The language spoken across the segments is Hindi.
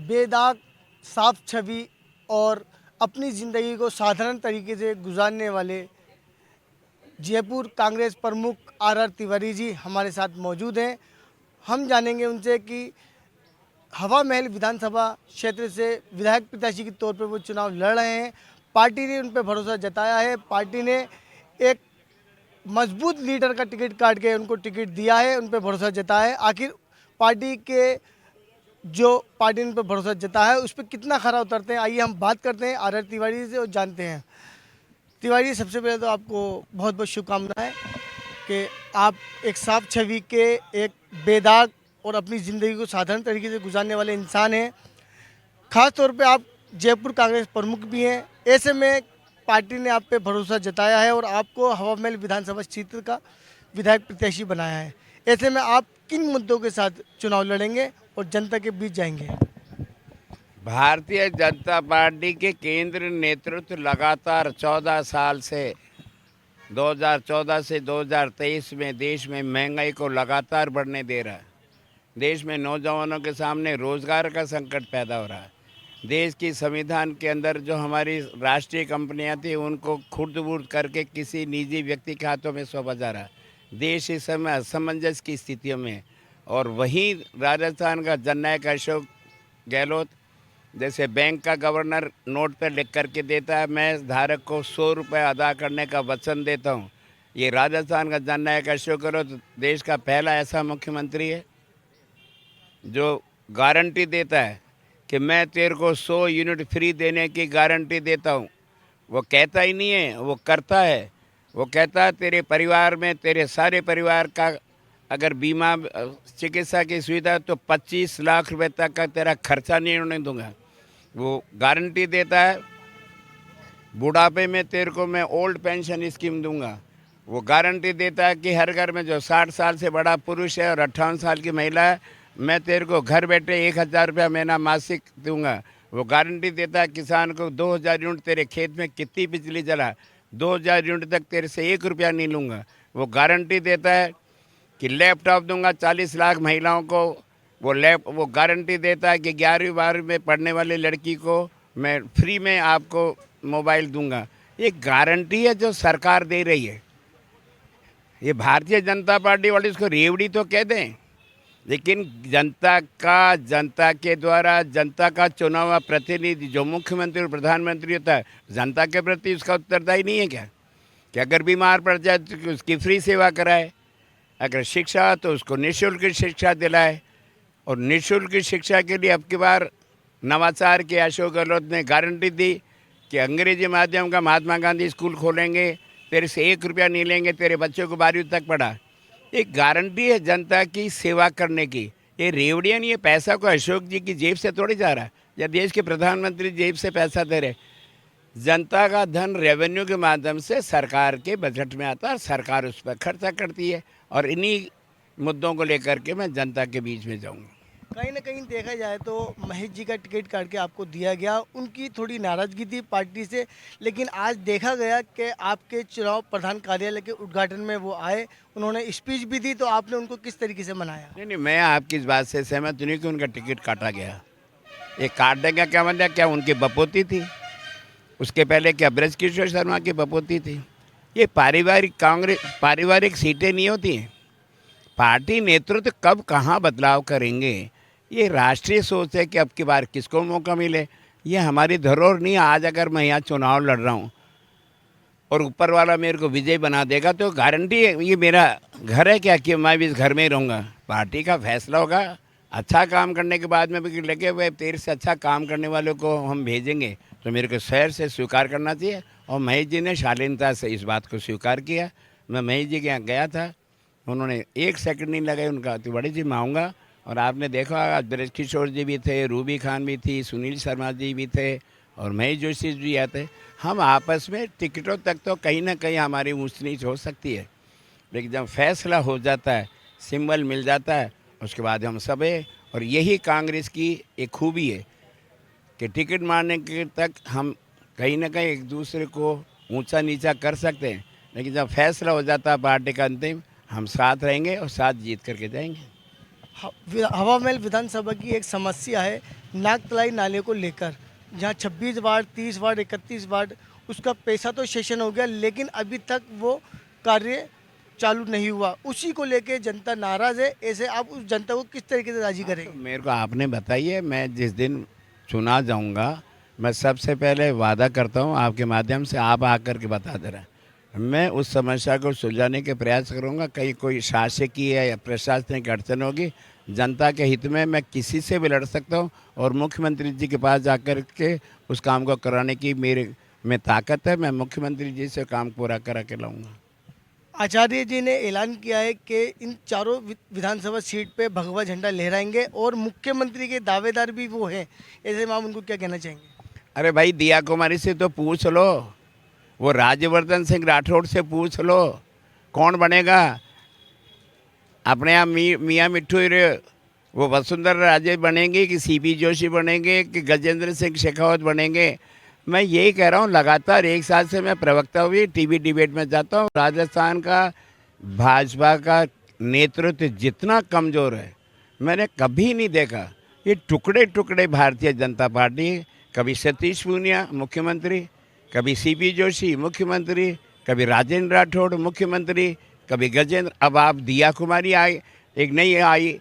बेदाग, साफ छवि और अपनी ज़िंदगी को साधारण तरीके से गुजारने वाले जयपुर कांग्रेस प्रमुख आर तिवारी जी हमारे साथ मौजूद हैं। हम जानेंगे उनसे कि हवा महल विधानसभा क्षेत्र से विधायक प्रत्याशी के तौर पर वो चुनाव लड़ रहे हैं। पार्टी ने उन पर भरोसा जताया है। पार्टी ने एक मजबूत लीडर का टिकट काट के उनको टिकट दिया है, उन पर भरोसा जताया है। आखिर पार्टी के जो पार्टी ने उन पर भरोसा जताया है उस पर कितना खरा उतरते हैं, आइए हम बात करते हैं आर तिवारी से और जानते हैं। तिवारी, सबसे पहले तो आपको बहुत बहुत शुभकामनाएं कि आप एक साफ छवि के, एक बेदाग और अपनी ज़िंदगी को साधारण तरीके से गुजारने वाले इंसान हैं। ख़ास तौर पे आप जयपुर कांग्रेस प्रमुख भी हैं। ऐसे में पार्टी ने आप पे भरोसा जताया है और आपको हवा महल विधानसभा क्षेत्र का विधायक प्रत्याशी बनाया है। ऐसे में आप किन मुद्दों के साथ चुनाव लड़ेंगे और जनता के बीच जाएंगे? भारतीय जनता पार्टी के केंद्र नेतृत्व लगातार 14 साल से 2014 से 2023 में देश में महंगाई को लगातार बढ़ने दे रहा है। देश में नौजवानों के सामने रोजगार का संकट पैदा हो रहा है। देश की संविधान के अंदर जो हमारी राष्ट्रीय कंपनियां थी उनको खुर्द-बुर्द करके किसी निजी व्यक्ति के हाथों में सौंपा जा रहा है। देश इस समय असमंजस की स्थितियों में, और वहीं राजस्थान का जननायक अशोक गहलोत जैसे बैंक का गवर्नर नोट पर लिख करके देता है, मैं धारक को 100 रुपये अदा करने का वचन देता हूँ। ये राजस्थान का जननायक अशोक गहलोत देश का पहला ऐसा मुख्यमंत्री है जो गारंटी देता है कि मैं तेरे को 100 यूनिट फ्री देने की गारंटी देता हूँ। वो कहता ही नहीं है, वो करता है। वो कहता है तेरे परिवार में, तेरे सारे परिवार का अगर बीमा चिकित्सा की सुविधा तो 25 लाख रुपए तक का तेरा खर्चा नहीं होने दूंगा। वो गारंटी देता है बुढ़ापे में तेरे को मैं ओल्ड पेंशन स्कीम दूंगा। वो गारंटी देता है कि हर घर में जो 60 साल से बड़ा पुरुष है और 58 साल की महिला है, मैं तेरे को घर बैठे 1000 रुपया महीना मासिक दूंगा। वो गारंटी देता है किसान को 2000 यूनिट, तेरे खेत में कितनी बिजली जला 2000 यूनिट तक तेरे से 1 रुपया नहीं लूँगा। वो गारंटी देता है कि लैपटॉप दूंगा 40 लाख महिलाओं को। वो गारंटी देता है कि 11वीं 12वीं में पढ़ने वाली लड़की को मैं फ्री में आपको मोबाइल दूंगा। ये गारंटी है जो सरकार दे रही है। ये भारतीय जनता पार्टी वाले इसको रेवड़ी तो कह दें, लेकिन जनता के द्वारा जनता का चुना हुआ प्रतिनिधि जो मुख्यमंत्री और प्रधानमंत्री होता है, जनता के प्रति उसका उत्तरदायी नहीं है क्या? कि अगर बीमार पड़ जाए तो उसकी फ्री सेवा कराए, अगर शिक्षा तो उसको निःशुल्क शिक्षा दिलाए। और निःशुल्क शिक्षा के लिए अब की बार नवाचार के अशोक गहलोत ने गारंटी दी कि अंग्रेजी माध्यम का महात्मा गांधी स्कूल खोलेंगे, तेरे से 1 रुपया नहीं लेंगे, तेरे बच्चों को 12वीं तक पढ़ा। एक गारंटी है जनता की सेवा करने की। ये रेवड़ियाँ नहीं है। पैसा को अशोक जी की जेब से थोड़ी जा रहा है या देश के प्रधानमंत्री जेब से पैसा दे रहे। जनता का धन रेवेन्यू के माध्यम से सरकार के बजट में आता है, सरकार उस पर खर्चा करती है। और इन्हीं मुद्दों को लेकर के मैं जनता के बीच में जाऊँगा। कहीं ना कहीं देखा जाए तो महेश जी का टिकट काट के आपको दिया गया, उनकी थोड़ी नाराज़गी थी पार्टी से, लेकिन आज देखा गया कि आपके चुनाव प्रधान कार्यालय के उद्घाटन में वो आए, उन्होंने स्पीच भी दी, तो आपने उनको किस तरीके से मनाया? नहीं, मैं आपकी इस बात से सहमत नहीं कि उनका टिकट काटा गया। ये काटने का क्या मतलब? क्या उनकी बपोती थी? उसके पहले क्या ब्रज किशोर शर्मा की बपोती थी? ये पारिवारिक सीटें नहीं होती हैं। पार्टी नेतृत्व कब कहाँ बदलाव करेंगे, ये राष्ट्रीय सोच है कि अब की बार किसको मौका मिले। ये हमारी धरोहर नहीं है। आज अगर मैं यहाँ चुनाव लड़ रहा हूँ और ऊपर वाला मेरे को विजय बना देगा तो गारंटी है ये मेरा घर है क्या कि मैं भी इस घर में ही रहूँगा? पार्टी का फैसला होगा। अच्छा काम करने के बाद में भी लगे हुए तेरे से अच्छा काम करने वालों को हम भेजेंगे तो मेरे को शहर से स्वीकार करना चाहिए। और महेश जी ने शालीनता से इस बात को स्वीकार किया। मैं महेश जी के यहाँ गया था, उन्होंने 1 सेकंड नहीं लगाई। उनका तिवारी जी मैं आऊँगा। और आपने देखा आज ब्रज किशोर जी भी थे, रूबी खान भी थी, सुनील शर्मा जी भी थे और महेश जोशी जी आते। हम आपस में टिकटों तक तो कहीं ना कहीं हमारी ऊंच नीच हो सकती है, लेकिन जब फैसला हो जाता है, सिंबल मिल जाता है, उसके बाद हम सब है। और यही कांग्रेस की एक खूबी है कि टिकट मारने के तक हम कहीं ना कहीं एक दूसरे को ऊंचा नीचा कर सकते हैं, लेकिन जब फैसला हो जाता है पार्टी का अंतिम, हम साथ रहेंगे और साथ जीत करके जाएंगे। हवा महल विधानसभा की एक समस्या है नागतलाई नाले को लेकर, जहां 26 वार्ड, 30 वार्ड, 31 वार्ड, उसका पैसा तो सेशन हो गया, लेकिन अभी तक वो कार्य चालू नहीं हुआ। उसी को लेके जनता नाराज़ है। ऐसे आप उस जनता को किस तरीके से राजी तो करेंगे? मेरे को आपने बताइए, मैं जिस दिन चुना जाऊंगा, मैं सबसे पहले वादा करता हूं आपके माध्यम से, आप आकर के बता दे रहे हैं, मैं उस समस्या को सुलझाने के प्रयास करूंगा। कहीं कोई शासकीय या प्रशासनिक अड़चन होगी, जनता के हित में मैं किसी से भी लड़ सकता हूं, और मुख्यमंत्री जी के पास जाकर के उस काम को कराने की मेरे में ताकत है। मैं मुख्यमंत्री जी से काम पूरा करा के लाऊंगा। आचार्य जी ने ऐलान किया है कि इन चारों विधानसभा सीट पे भगवा झंडा लहराएंगे और मुख्यमंत्री के दावेदार भी वो हैं। ऐसे में आप उनको क्या कहना चाहेंगे? अरे भाई, दिया कुमारी से तो पूछ लो, वो राज्यवर्धन सिंह राठौड़ से पूछ लो, कौन बनेगा। अपने यहाँ मियाँ मिट्ठू ही रहे, वो वसुंधरा राजे बनेंगे कि सीपी जोशी बनेंगे कि गजेंद्र सिंह शेखावत बनेंगे। मैं यही कह रहा हूँ, लगातार एक साल से मैं प्रवक्ता हुई टीवी डिबेट में जाता हूँ। राजस्थान का भाजपा का नेतृत्व जितना कमज़ोर है, मैंने कभी नहीं देखा। ये टुकड़े टुकड़े भारतीय जनता पार्टी, कभी सतीश पूनिया मुख्यमंत्री, कभी सीपी जोशी मुख्यमंत्री, कभी राजेंद्र राठौड़ मुख्यमंत्री, कभी गजेंद्र, अब आप दिया कुमारी आई, एक नई आई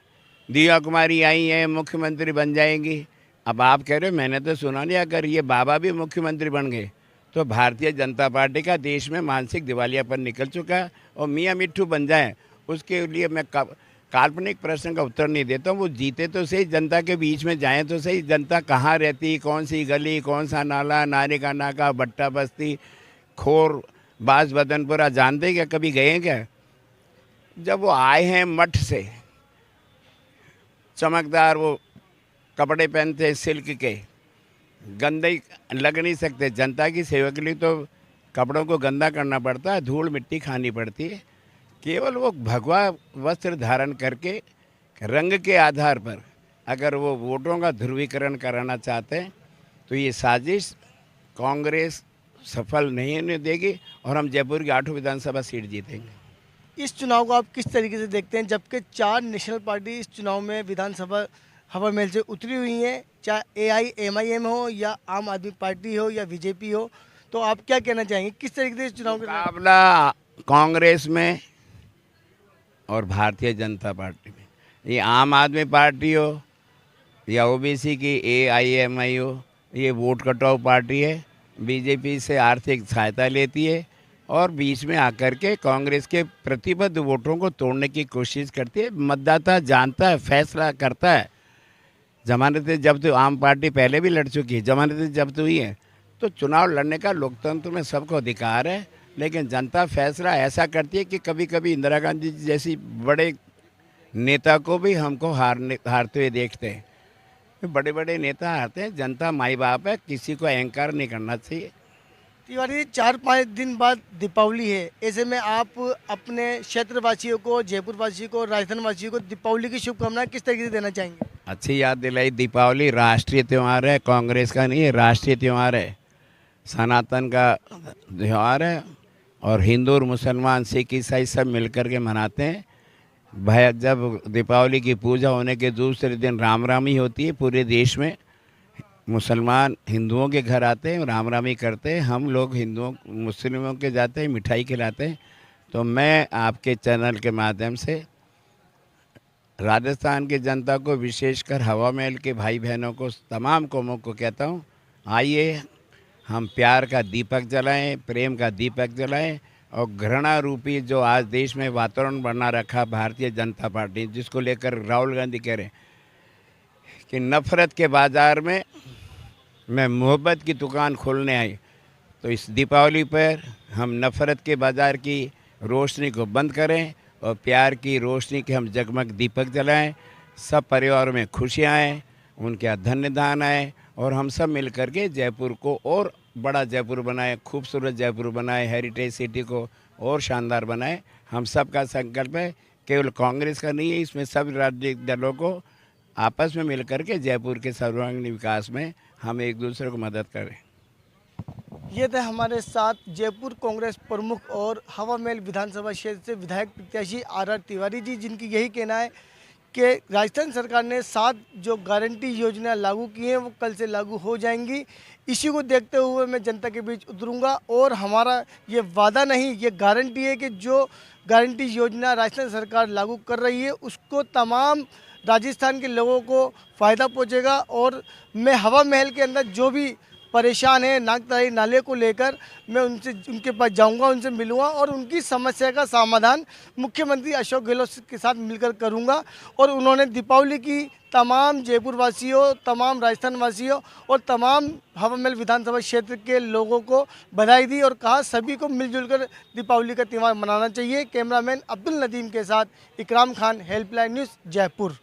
दिया कुमारी आई है, मुख्यमंत्री बन जाएंगी। अब आप कह रहे हो, मैंने तो सुना नहीं, अगर ये बाबा भी मुख्यमंत्री बन गए तो भारतीय जनता पार्टी का देश में मानसिक दिवालियापन निकल चुका है। और मियाँ मिट्ठू बन जाए, उसके लिए मैं काल्पनिक प्रश्न का उत्तर नहीं देता हूँ। वो जीते तो सही, जनता के बीच में जाएं तो सही। जनता कहाँ रहती, कौन सी गली, कौन सा नाला, नारे का नाका, भट्टा बस्ती, खोर, बास बदनपुरा जानते क्या? कभी गए क्या? जब वो आए हैं मठ से, चमकदार वो कपड़े पहनते सिल्क के, गंदे लग नहीं सकते। जनता की सेवा के लिए तो कपड़ों को गंदा करना पड़ता है, धूल मिट्टी खानी पड़ती है। केवल वो भगवा वस्त्र धारण करके रंग के आधार पर अगर वो वोटों का ध्रुवीकरण कराना चाहते हैं, तो ये साजिश कांग्रेस सफल नहीं होने देगी और हम जयपुर की 8 विधानसभा सीट जीतेंगे। इस चुनाव को आप किस तरीके से देखते हैं, जबकि 4 नेशनल पार्टी इस चुनाव में विधानसभा हवा महल से उतरी हुई हैं, चाहे AIMIM हो या आम आदमी पार्टी हो या बीजेपी हो, तो आप क्या कहना चाहेंगे किस तरीके से इस चुनाव के? मुकाबला कांग्रेस में और भारतीय जनता पार्टी में, ये आम आदमी पार्टी हो या ओबीसी की AIMI हो, ये वोट कटाव पार्टी है, बीजेपी से आर्थिक सहायता लेती है और बीच में आकर के कांग्रेस के प्रतिबद्ध वोटों को तोड़ने की कोशिश करती है। मतदाता जानता है, फैसला करता है। जमानतें जब्त आम पार्टी पहले भी लड़ चुकी है, जमानतें जब्त हुई हैं, तो चुनाव लड़ने का लोकतंत्र में सबको अधिकार है। लेकिन जनता फैसला ऐसा करती है कि कभी कभी इंदिरा गांधी जी जैसी बड़े नेता को भी हमको हारते हुए देखते हैं। बड़े बड़े नेता हारते हैं, जनता माई बाप है, किसी को अहंकार नहीं करना चाहिए। तिवारी जी, 4-5 दिन बाद दीपावली है, ऐसे में आप अपने क्षेत्रवासियों को, जयपुर वासियों को, राजस्थान वासियों को दीपावली की शुभकामनाएं किस तरीके से देना चाहेंगे? अच्छी याद दिलाई। दीपावली राष्ट्रीय त्यौहार है, कांग्रेस का नहीं है, राष्ट्रीय त्यौहार है, सनातन का त्यौहार है और हिंदू और मुसलमान, सिख, ईसाई सब मिलकर के मनाते हैं। भाई, जब दीपावली की पूजा होने के दूसरे दिन रामरामी होती है पूरे देश में, मुसलमान हिंदुओं के घर आते हैं, रामरामी करते हैं, हम लोग हिंदुओं मुस्लिमों के जाते हैं, मिठाई खिलाते हैं। तो मैं आपके चैनल के माध्यम से राजस्थान की जनता को, विशेषकर हवा महल के भाई बहनों को, तमाम कौमों को कहता हूँ, आइए हम प्यार का दीपक जलाएं, प्रेम का दीपक जलाएं और घृणा रूपी जो आज देश में वातावरण बना रखा भारतीय जनता पार्टी, जिसको लेकर राहुल गांधी कह रहे हैं कि नफ़रत के बाज़ार में मैं मोहब्बत की दुकान खोलने आई, तो इस दीपावली पर हम नफ़रत के बाज़ार की रोशनी को बंद करें और प्यार की रोशनी के हम जगमग दीपक जलाएं। सब परिवारों में खुशियाँ आएँ, उनके यहाँ धन्य दान आए और हम सब मिल कर के जयपुर को और बड़ा जयपुर बनाए, खूबसूरत जयपुर बनाए, हेरिटेज सिटी को और शानदार बनाए। हम सब का संकल्प है, केवल कांग्रेस का नहीं है, इसमें सब राजनीतिक दलों को आपस में मिल कर के जयपुर के सर्वांगीण विकास में हम एक दूसरे को मदद करें। ये थे हमारे साथ जयपुर कांग्रेस प्रमुख और हवा महल विधानसभा क्षेत्र से विधायक प्रत्याशी RR तिवारी जी, जिनकी यही कहना है कि राजस्थान सरकार ने 7 जो गारंटी योजना लागू की हैं वो कल से लागू हो जाएंगी। इसी को देखते हुए मैं जनता के बीच उतरूंगा और हमारा ये वादा नहीं, ये गारंटी है कि जो गारंटी योजना राजस्थान सरकार लागू कर रही है उसको तमाम राजस्थान के लोगों को फ़ायदा पहुंचेगा। और मैं हवा महल के अंदर जो भी परेशान है नागतलाई नाले को लेकर, मैं उनके पास जाऊंगा, उनसे मिलूंगा और उनकी समस्या का समाधान मुख्यमंत्री अशोक गहलोत के साथ मिलकर करूंगा। और उन्होंने दीपावली की तमाम जयपुर वासियों, तमाम राजस्थान वासियों और तमाम हवा महल विधानसभा क्षेत्र के लोगों को बधाई दी और कहा सभी को मिलजुल कर दीपावली का त्यौहार मनाना चाहिए। कैमरामैन अब्दुल नदीम के साथ इकराम खान, हेल्पलाइन न्यूज़, जयपुर।